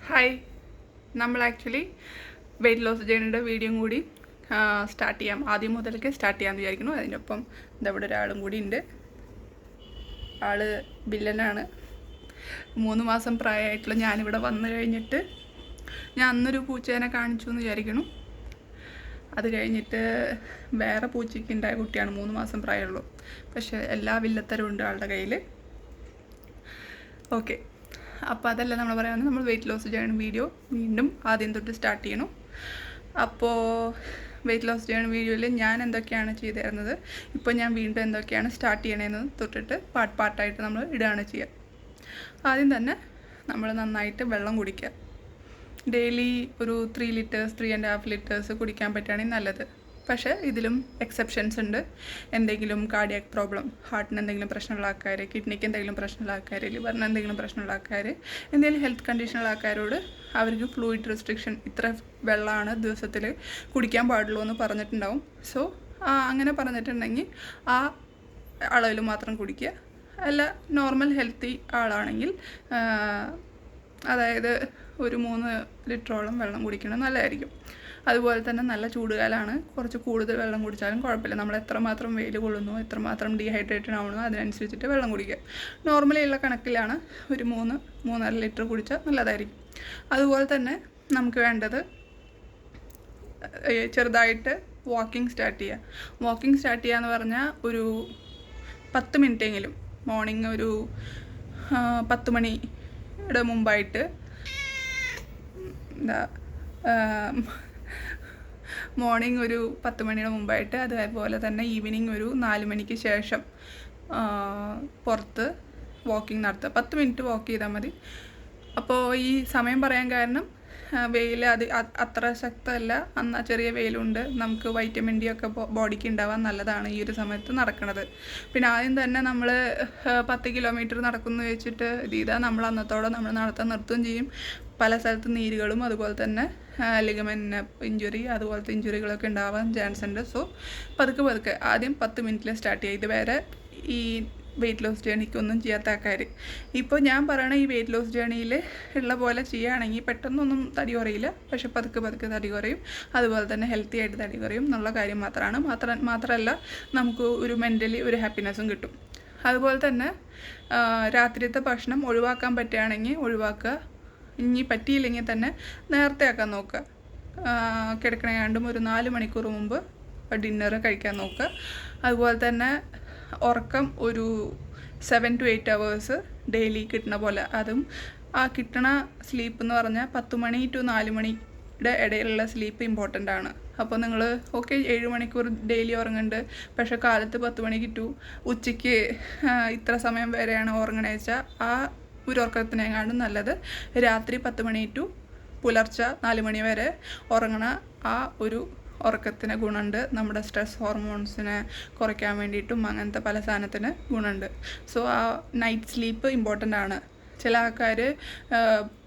Hi, നമ്മൾ actually weight loss ജേണിയുടെ video കൂടി start ചെയ്യാം. ആദ്യം മുതലൊക്കെ സ്റ്റാർട്ട് ചെയ്യാമെന്ന് വിചാരിക്കുന്നു. അതിനൊപ്പം ഇതവിടെ ഒരാളും കൂടി ഉണ്ട്. ആള് ബില്ലനാണ്. 3 മാസം പ്രായമായിട്ടുള്ള ഞാനിവിടെ വന്നു കഴിഞ്ഞിട്ട് ഞാൻ അന്നൊരു പൂച്ചേനെ കാണിച്ചു എന്ന് വിചാരിക്കുന്നു. അത് കഴിഞ്ഞിട്ട് വേറെ പൂച്ചയ്ക്ക് ഉണ്ടായ കുട്ടിയാണ് 3 മാസം പ്രായമുള്ളൂ. പക്ഷേ എല്ലാ വില്ലത്തരും ഉണ്ട് ആളുടെ കയ്യിൽ. ഓക്കെ, അപ്പോൾ അതല്ല നമ്മൾ പറയുന്നത്. നമ്മൾ വെയിറ്റ് ലോസ് ജേണി വീഡിയോ വീണ്ടും ആദ്യം തൊട്ട് സ്റ്റാർട്ട് ചെയ്യണം. അപ്പോൾ വെയിറ്റ് ലോസ് ജേണി വീഡിയോയിൽ ഞാൻ എന്തൊക്കെയാണ് ചെയ്തിരുന്നത്, ഇപ്പോൾ ഞാൻ വീണ്ടും എന്തൊക്കെയാണ് സ്റ്റാർട്ട് ചെയ്യണമെന്ന് തൊട്ടിട്ട് പാർട്ടായിട്ട് നമ്മൾ ഇടുകയാണ് ചെയ്യുക. ആദ്യം തന്നെ നമ്മൾ നന്നായിട്ട് വെള്ളം കുടിക്കുക. ഡെയിലി ഒരു 3 ലിറ്റേഴ്സ് 3.5 ലിറ്റേഴ്സ് കുടിക്കാൻ പറ്റുകയാണെങ്കിൽ നല്ലത്. പക്ഷേ ഇതിലും എക്സെപ്ഷൻസ് ഉണ്ട്. എന്തെങ്കിലും കാർഡിയാക് പ്രോബ്ലം, ഹാർട്ടിന് എന്തെങ്കിലും പ്രശ്നമുള്ള ആൾക്കാർ, കിഡ്നിക്ക് എന്തെങ്കിലും പ്രശ്നമുള്ള ആൾക്കാർ, ലിവറിന് എന്തെങ്കിലും പ്രശ്നമുള്ള ആൾക്കാർ, എന്തെങ്കിലും ഹെൽത്ത് കണ്ടീഷനുള്ള ആൾക്കാരോട് അവർക്ക് ഫ്ലൂയിഡ് റെസ്ട്രിക്ഷൻ ഇത്ര വെള്ളമാണ് ദിവസത്തിൽ കുടിക്കാൻ പാടുള്ളൂ എന്ന് പറഞ്ഞിട്ടുണ്ടാവും. സോ അങ്ങനെ പറഞ്ഞിട്ടുണ്ടെങ്കിൽ ആ അളവിൽ മാത്രം കുടിക്കുക. അല്ല, നോർമൽ ഹെൽത്തി ആളാണെങ്കിൽ അതായത് ഒരു 3 ലിറ്ററോളം വെള്ളം കുടിക്കണം, നല്ലതായിരിക്കും. അതുപോലെ തന്നെ നല്ല ചൂടുകാലമാണ്, കുറച്ച് കൂടുതൽ വെള്ളം കുടിച്ചാലും കുഴപ്പമില്ല. നമ്മൾ എത്രമാത്രം വെയിൽ കൊള്ളുന്നു, എത്രമാത്രം ഡീഹൈഡ്രേറ്റഡ് ആവണോ അതിനനുസരിച്ചിട്ട് വെള്ളം കുടിക്കുക. നോർമലി ഉള്ള കണക്കിലാണ് ഒരു 3-3.5 ലിറ്റർ കുടിച്ചാൽ നല്ലതായിരിക്കും. അതുപോലെ തന്നെ നമുക്ക് വേണ്ടത് ചെറുതായിട്ട് വാക്കിംഗ് സ്റ്റാർട്ട് ചെയ്യുക. വാക്കിംഗ് സ്റ്റാർട്ട് ചെയ്യുക എന്ന് പറഞ്ഞാൽ ഒരു 10 മിനിറ്റെങ്കിലും മോർണിംഗ് ഒരു 10 മണിയുടെ മുമ്പായിട്ട് മോർണിംഗ് ഒരു 10 മണിയുടെ മുമ്പായിട്ട്, അതേപോലെ തന്നെ ഈവനിങ് ഒരു 4 മണിക്ക് ശേഷം പുറത്ത് വാക്കിംഗ് നടത്തുക. 10 മിനിറ്റ് വാക്ക് ചെയ്താൽ മതി. അപ്പോൾ ഈ സമയം പറയാൻ കാരണം വെയിൽ അത്ര ശക്തമല്ല, എന്നാൽ ചെറിയ വെയിലുണ്ട്. നമുക്ക് വൈറ്റമിൻ ഡി ഒക്കെ ബോഡിക്ക് ഉണ്ടാവാൻ നല്ലതാണ് ഈ ഒരു സമയത്ത് നടക്കുന്നത്. പിന്നെ ആദ്യം തന്നെ നമ്മൾ 10 കിലോമീറ്റർ നടക്കുന്നു വെച്ചിട്ട് ഇതാ നമ്മൾ അന്നത്തോടെ നമ്മൾ നടത്താൻ നിർത്തുകയും ചെയ്യും. പല സ്ഥലത്ത് നീരുകളും അതുപോലെ തന്നെ ലിഗമെന്റ് ഇഞ്ചുറി അതുപോലത്തെ ഇഞ്ചുറികളൊക്കെ ഉണ്ടാവാൻ ചാൻസ് ഉണ്ട്. സോ പതുക്കെ ആദ്യം 10 മിനിറ്റിൽ സ്റ്റാർട്ട് ചെയ്യുക. ഇത് വേറെ ഈ വെയിറ്റ് ലോസ് ജേണിക്കൊന്നും ചെയ്യാത്ത ആൾക്കാർ ഇപ്പോൾ ഞാൻ പറയണ ഈ വെയിറ്റ് ലോസ് ജേണിയിൽ ഉള്ള പോലെ ചെയ്യുകയാണെങ്കിൽ പെട്ടെന്നൊന്നും തടി കുറയില്ല. പക്ഷെ പതുക്കെ തടി കുറയും. അതുപോലെ തന്നെ ഹെൽത്തി ആയിട്ട് തടി കുറയും എന്നുള്ള കാര്യം മാത്രമല്ല നമുക്ക് ഒരു മെൻ്റലി ഒരു ഹാപ്പിനെസ്സും കിട്ടും. അതുപോലെ തന്നെ രാത്രിയത്തെ ഭക്ഷണം ഒഴിവാക്കാൻ പറ്റുകയാണെങ്കിൽ ഒഴിവാക്കുക. ഇനി പറ്റിയില്ലെങ്കിൽ തന്നെ നേരത്തെ ആക്കാൻ നോക്കുക. കിടക്കണേണ്ടും ഒരു 4 മണിക്കൂർ മുമ്പ് ഡിന്നർ കഴിക്കാൻ നോക്കുക. അതുപോലെ തന്നെ ഉറക്കം ഒരു 7 to 8 hours ഡെയിലി കിട്ടുന്ന പോലെ. അതും ആ കിട്ടണ സ്ലീപ്പ് എന്ന് പറഞ്ഞാൽ 10 മണി to 4 മണിയുടെ ഇടയിലുള്ള സ്ലീപ്പ് ഇമ്പോർട്ടൻ്റ് ആണ്. അപ്പോൾ നിങ്ങൾ 7 മണിക്കൂർ ഡെയിലി ഉറങ്ങുന്നുണ്ട്, പക്ഷേ കാലത്ത് 10 മണിക്ക് ടു ഉച്ചയ്ക്ക് ഇത്ര സമയം വരെയാണ് ഉറങ്ങണേ വെച്ചാൽ ആ ഒരു ഉറക്കത്തിനെക്കാളും നല്ലത് രാത്രി 10 മണി ടു പുലർച്ചെ 4 മണി വരെ ഉറങ്ങണ ആ ഒരു ഉറക്കത്തിന് ഗുണമുണ്ട്. നമ്മുടെ സ്ട്രെസ് ഹോർമോൺസിനെ കുറയ്ക്കാൻ വേണ്ടിയിട്ടും അങ്ങനത്തെ പല സാധനത്തിന് ഗുണമുണ്ട്. സോ ആ നൈറ്റ് സ്ലീപ്പ് ഇമ്പോർട്ടൻ്റ് ആണ്. ചില ആൾക്കാർ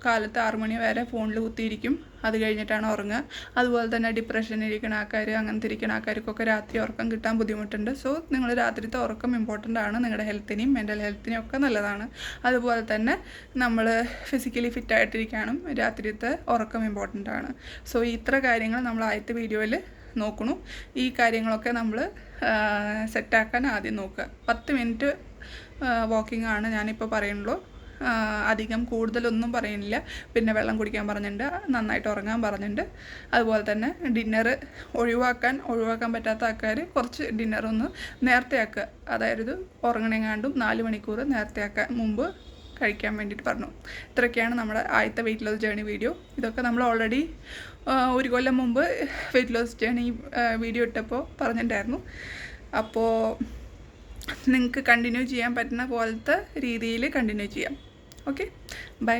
കാലത്ത് 6 മണി വരെ ഫോണിൽ കുത്തിയിരിക്കും, അത് കഴിഞ്ഞിട്ടാണ് ഉറങ്ങുക. അതുപോലെ തന്നെ ഡിപ്രഷനിലിരിക്കുന്ന ആൾക്കാർ, അങ്ങനത്തെ ഇരിക്കുന്ന ആൾക്കാർക്കൊക്കെ രാത്രി ഉറക്കം കിട്ടാൻ ബുദ്ധിമുട്ടുണ്ട്. സോ നിങ്ങൾ രാത്രിത്തെ ഉറക്കം ഇമ്പോർട്ടൻ്റ് ആണ്. നിങ്ങളുടെ ഹെൽത്തിനെയും മെൻ്റൽ ഹെൽത്തിനെയും ഒക്കെ നല്ലതാണ്. അതുപോലെ തന്നെ നമ്മൾ ഫിസിക്കലി ഫിറ്റായിട്ടിരിക്കാനും രാത്രിത്തെ ഉറക്കം ഇമ്പോർട്ടൻ്റ് ആണ്. സോ ഇത്ര കാര്യങ്ങൾ നമ്മൾ ആദ്യത്തെ വീഡിയോയിൽ നോക്കണം. ഈ കാര്യങ്ങളൊക്കെ നമ്മൾ സെറ്റാക്കാൻ ആദ്യം നോക്കുക. 10 മിനിറ്റ് വാക്കിംഗ് ആണ് ഞാനിപ്പോൾ പറയുന്നുള്ളൂ. അധികം കൂടുതലൊന്നും പറയുന്നില്ല. പിന്നെ വെള്ളം കുടിക്കാൻ പറഞ്ഞിട്ടുണ്ട്, നന്നായിട്ട് ഉറങ്ങാൻ പറഞ്ഞിട്ടുണ്ട്. അതുപോലെ തന്നെ ഡിന്നർ ഒഴിവാക്കാൻ പറ്റാത്ത ആൾക്കാർ കുറച്ച് ഡിന്നറൊന്ന് നേരത്തെ ആക്കുക. അതായത് ഉറങ്ങണേങ്ങാണ്ടും 4 മണിക്കൂർ നേരത്തെ ആക്കാൻ മുമ്പ് കഴിക്കാൻ വേണ്ടിയിട്ട് പറഞ്ഞു. ഇത്രയൊക്കെയാണ് നമ്മുടെ ആദ്യത്തെ വെയിറ്റ് ലോസ് ജേണി വീഡിയോ. ഇതൊക്കെ നമ്മൾ ഓൾറെഡി 1 കൊല്ലം മുമ്പ് വെയിറ്റ് ലോസ് ജേണി വീഡിയോ ഇട്ടപ്പോൾ പറഞ്ഞിട്ടുണ്ടായിരുന്നു. അപ്പോൾ നിങ്ങൾക്ക് കണ്ടിന്യൂ ചെയ്യാൻ പറ്റുന്ന പോലത്തെ രീതിയിൽ കണ്ടിന്യൂ ചെയ്യാം. Okay, by.